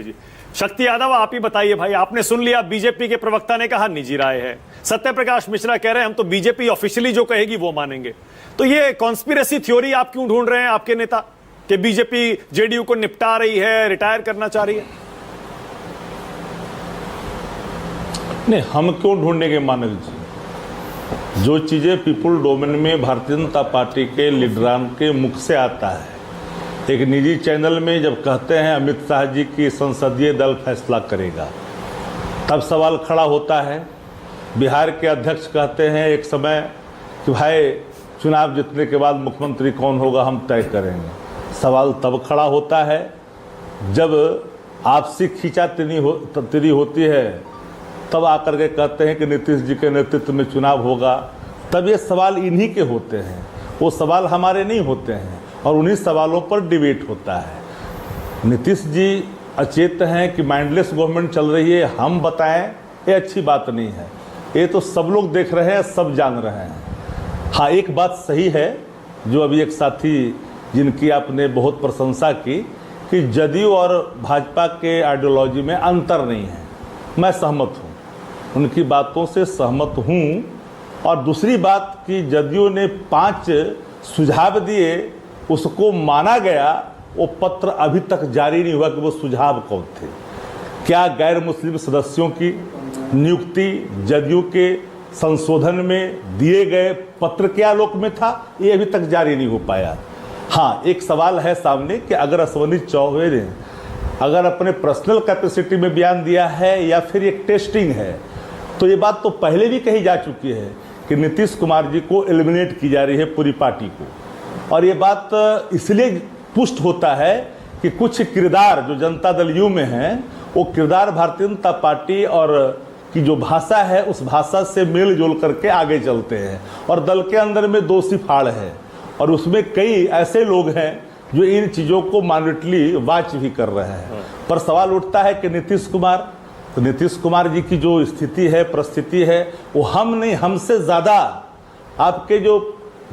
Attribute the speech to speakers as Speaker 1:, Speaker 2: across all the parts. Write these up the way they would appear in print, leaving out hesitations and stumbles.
Speaker 1: जी शक्ति यादव, आप ही बताइए भाई, आपने सुन लिया बीजेपी के प्रवक्ता ने कहा निजी राय है, सत्य प्रकाश मिश्रा कह रहे हैं हम तो बीजेपी ऑफिशियली जो कहेगी वो मानेंगे। तो ये कॉन्स्पिरेसी थ्योरी आप क्यों ढूंढ रहे हैं आपके नेता कि बीजेपी जेडीयू को निपटा रही है, रिटायर करना चाह रही है?
Speaker 2: नहीं, हम क्यों ढूंढेंगे मानव जी? जो चीजें पीपुल डोमेन में भारतीय जनता पार्टी के लीडरान के मुख से आता है, एक निजी चैनल में जब कहते हैं अमित शाह जी की संसदीय दल फैसला करेगा, तब सवाल खड़ा होता है। बिहार के अध्यक्ष कहते हैं एक समय कि भाई चुनाव जीतने के बाद मुख्यमंत्री कौन होगा हम तय करेंगे। सवाल तब खड़ा होता है जब आपसी खींचातानी होती है, तब आकर के कहते हैं कि नीतीश जी के नेतृत्व में चुनाव होगा। तब ये सवाल इन्हीं के होते हैं, वो सवाल हमारे नहीं होते हैं, और उन्हीं सवालों पर डिबेट होता है। नीतीश जी अचेत हैं कि माइंडलेस गवर्नमेंट चल रही है, हम बताएं ये अच्छी बात नहीं है। ये तो सब लोग देख रहे हैं, सब जान रहे हैं। हाँ, एक बात सही है जो अभी एक साथी जिनकी आपने बहुत प्रशंसा की कि जदयू और भाजपा के आइडियोलॉजी में अंतर नहीं है, मैं सहमत हूँ, उनकी बातों से सहमत हूँ। और दूसरी बात कि जदयू ने 5 सुझाव दिए, उसको माना गया, वो पत्र अभी तक जारी नहीं हुआ कि वो सुझाव कौन थे। क्या गैर मुस्लिम सदस्यों की नियुक्ति जदयू के संशोधन में दिए गए पत्र के आलोक में था, ये अभी तक जारी नहीं हो पाया। हाँ, एक सवाल है सामने कि अगर अश्वनी चौबे ने अगर अपने पर्सनल कैपेसिटी में बयान दिया है या फिर एक टेस्टिंग है, तो ये बात तो पहले भी कही जा चुकी है कि नीतीश कुमार जी को एलिमिनेट की जा रही है पूरी पार्टी को। और ये बात इसलिए पुष्ट होता है कि कुछ किरदार जो जनता दल यू में हैं, वो किरदार भारतीय जनता पार्टी और की जो भाषा है उस भाषा से मेल जोल करके आगे चलते हैं, और दल के अंदर में दोषी फाड़ है, और उसमें कई ऐसे लोग हैं जो इन चीज़ों को मॉनिटरली वॉच भी कर रहे हैं। पर सवाल उठता है कि नीतीश कुमार, तो नीतीश कुमार जी की जो स्थिति है, परिस्थिति है, वो हम नहीं, हमसे ज़्यादा आपके जो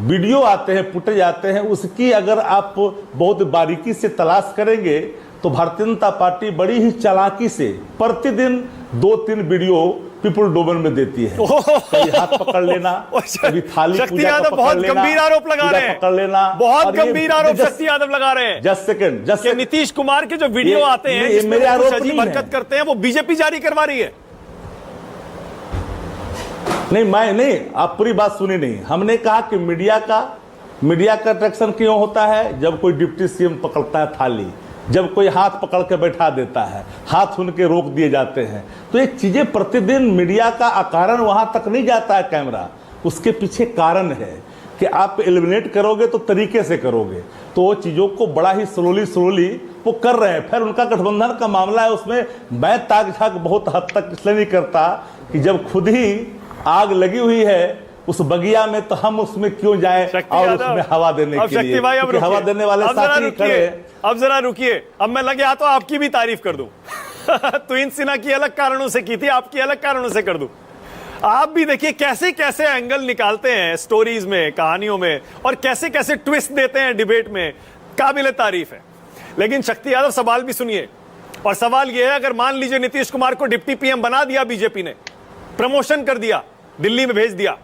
Speaker 2: वीडियो आते हैं, फुटेज आते हैं, उसकी अगर आप बहुत बारीकी से तलाश करेंगे तो भारतीय जनता पार्टी बड़ी ही चालाकी से प्रतिदिन 2-3 वीडियो पीपुल डोमेन में देती है। कभी हाथ पकड़ लेना, कभी थाली
Speaker 1: शक्ति यादव बहुत गंभीर आरोप लगा रहे हैं,
Speaker 2: पकड़ लेना,
Speaker 1: बहुत गंभीर आरोप शक्ति यादव लगा रहे हैं।
Speaker 2: जस्ट सेकंड,
Speaker 1: नीतीश कुमार के जो वीडियो आते हैं जिसमें कुछ अजीब हरकत करते हैं, वो बीजेपी जारी करवा रही है।
Speaker 2: नहीं, मैं नहीं, आप पूरी बात सुनी नहीं। हमने कहा कि मीडिया का अट्रैक्शन क्यों होता है? जब कोई डिप्टी सीएम पकड़ता है थाली, जब कोई हाथ पकड़ के बैठा देता है, हाथ उनके रोक दिए जाते हैं, तो ये चीजें प्रतिदिन मीडिया का अकारण वहां तक नहीं जाता है कैमरा। उसके पीछे कारण है कि आप एलिमिनेट करोगे तो तरीके से करोगे, तो वो चीज़ों को बड़ा ही स्लोली वो कर रहे हैं। फिर उनका गठबंधन का मामला है, उसमें मैं ताक झाक बहुत हद तक इसलिए नहीं करता कि जब खुद ही आग लगी हुई है उस बगिया में, तो हम उसमें क्यों जाएं और उसमें हवा देने के लिए, हवा देने वाले साथी खड़े।
Speaker 1: अब जरा रुकिए, अब मैं लगे तो आपकी भी तारीफ कर दूं। तुहिन सिन्हा की अलग कारणों से की थी, आपकी अलग कारणों से कर दूं। आप भी देखिए कैसे कैसे एंगल निकालते हैं स्टोरीज में, कहानियों में, और कैसे कैसे ट्विस्ट देते हैं डिबेट में, काबिल तारीफ है। लेकिन शक्ति यादव, सवाल भी सुनिए, और सवाल यह है अगर मान लीजिए नीतीश कुमार को डिप्टी पीएम बना दिया बीजेपी ने, प्रमोशन कर दिया, दिल्ली में भेज दिया,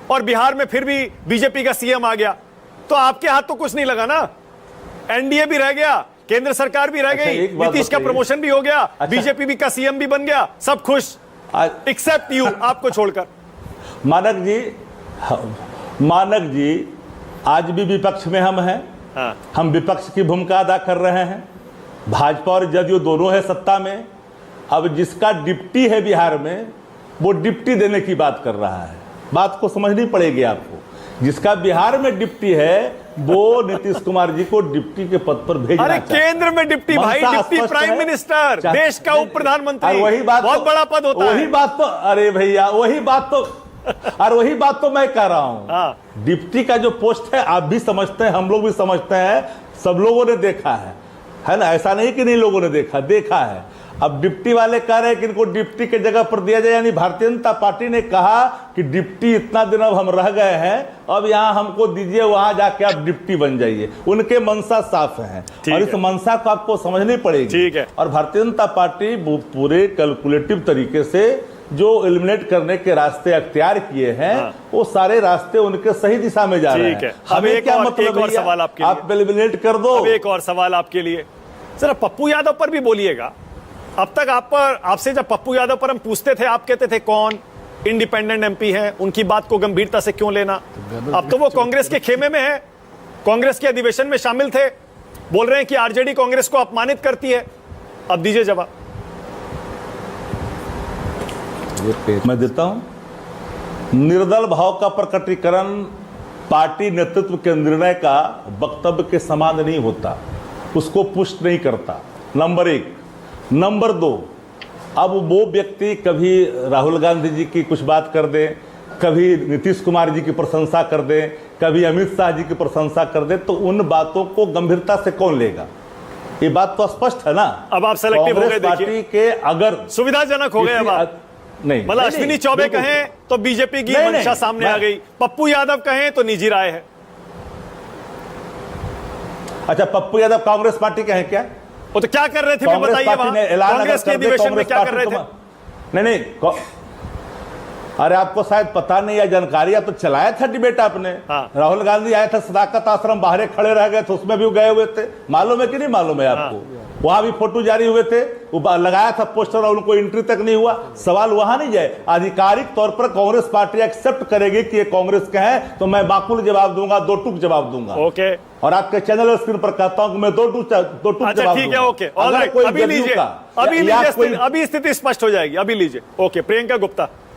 Speaker 1: और बिहार में फिर भी बीजेपी का सीएम आ गया, तो आपके हाथ तो कुछ नहीं लगा ना। एनडीए भी रह गया, केंद्र सरकार भी रह गई, नीतीश का प्रमोशन भी हो गया, बीजेपी भी का सीएम भी बन गया, सब खुश एक्सेप्ट यू, आपको छोड़कर।
Speaker 2: मानक जी आज भी विपक्ष में हम हैं।
Speaker 1: हाँ।
Speaker 2: हम विपक्ष की भूमिका अदा कर रहे हैं। भाजपा और जदयू दोनों है सत्ता में। अब जिसका डिप्टी है बिहार में, वो डिप्टी देने की बात कर रहा है। बात को समझनी पड़ेगी आपको। जिसका बिहार में डिप्टी है वो नीतीश कुमार जी को डिप्टी के पद पर भेजना चाहता है।
Speaker 1: केंद्र में डिप्टी, भाई डिप्टी प्राइम मिनिस्टर, देश का उप प्रधानमंत्री,
Speaker 2: वही बात,
Speaker 1: बहुत बड़ा पद होता है।
Speaker 2: वही बात तो, अरे भैया वही बात तो मैं कह रहा हूँ। डिप्टी का जो पोस्ट है आप भी समझते हैं, हम लोग भी समझते हैं, सब लोगों ने देखा है ना? ऐसा नहीं कि नहीं लोगों ने देखा है। अब डिप्टी वाले कह रहे हैं कि इनको डिप्टी के जगह पर दिया जाए, यानी भारतीय जनता पार्टी ने कहा कि डिप्टी इतना दिन अब हम रह गए हैं, अब यहां हमको दीजिए, वहां जाके आप डिप्टी बन जाइए। उनके मनसा साफ है और इस मनसा को आपको समझनी पड़ेगी।
Speaker 1: ठीक है।
Speaker 2: और भारतीय जनता पार्टी पूरे कैलकुलेटिव तरीके से जो एलिमिनेट करने के रास्ते अख्तियार किए हैं, वो सारे रास्ते उनके सही दिशा में जा रहे हैं।
Speaker 1: ठीक है। अब एक और सवाल आपके लिए,
Speaker 2: आप एलिमिनेट कर दो।
Speaker 1: अब एक और सवाल आपके लिए, जरा पप्पू यादव पर भी बोलिएगा। अब तक आपसे जब पप्पू यादव पर हम पूछते थे, आप कहते थे कौन इंडिपेंडेंट एमपी हैं, उनकी बात को गंभीरता से क्यों लेना। अब तो वो कांग्रेस के खेमे में है, कांग्रेस के अधिवेशन में शामिल थे, बोल रहे हैं कि आरजेडी कांग्रेस को अपमानित करती है। अब दीजिए जवाब।
Speaker 2: मैं देता हूं। निर्दल भाव का प्रकटीकरण पार्टी नेतृत्व के निर्णय का वक्तव्य के समान नहीं होता, उसको पुष्ट नहीं करता, नंबर एक। नंबर दो, अब वो व्यक्ति कभी राहुल गांधी जी की कुछ बात कर दे, कभी नीतीश कुमार जी की प्रशंसा कर दे, कभी अमित शाह जी की प्रशंसा कर दे, तो उन बातों को गंभीरता से कौन लेगा? ये बात तो स्पष्ट है ना।
Speaker 1: अब आप सेलेक्टिव हो गए,
Speaker 2: पार्टी के अगर
Speaker 1: सुविधाजनक हो गए, अब आप
Speaker 2: नहीं,
Speaker 1: मतलब अश्विनी चौबे कहें तो बीजेपी की मंशा सामने आ गई, पप्पू यादव कहें तो निजी राय है।
Speaker 2: अच्छा, पप्पू यादव कांग्रेस पार्टी के हैं क्या?
Speaker 1: वो तो क्या कर रहे थे बताइए, कांग्रेस के अधिवेशन में क्या कर रहे थे?
Speaker 2: नहीं, अरे आपको शायद पता नहीं है, जानकारी तो चलाया था डिबेट आपने। राहुल गांधी आए थे, सदाकत आश्रम बाहर खड़े रह गए थे, उसमें भी गए हुए थे, मालूम है कि नहीं मालूम है आपको? वहां भी फोटो जारी हुए थे, वो लगाया था पोस्टर और उनको एंट्री तक नहीं हुआ। सवाल वहां नहीं जाए, आधिकारिक तौर पर कांग्रेस पार्टी एक्सेप्ट करेगी कि ये कांग्रेस के हैं, तो मैं माकूल जवाब दूंगा, दो टूक जवाब दूंगा।
Speaker 1: ओके।
Speaker 2: और आपके चैनल स्क्रीन पर कहता हूं कि मैं दो टूक जवाब दूंगा।
Speaker 1: ठीक है, ओके, अभी लीजिए, अभी स्थिति स्पष्ट हो जाएगी, अभी लीजिए। ओके, प्रियंका गुप्ता।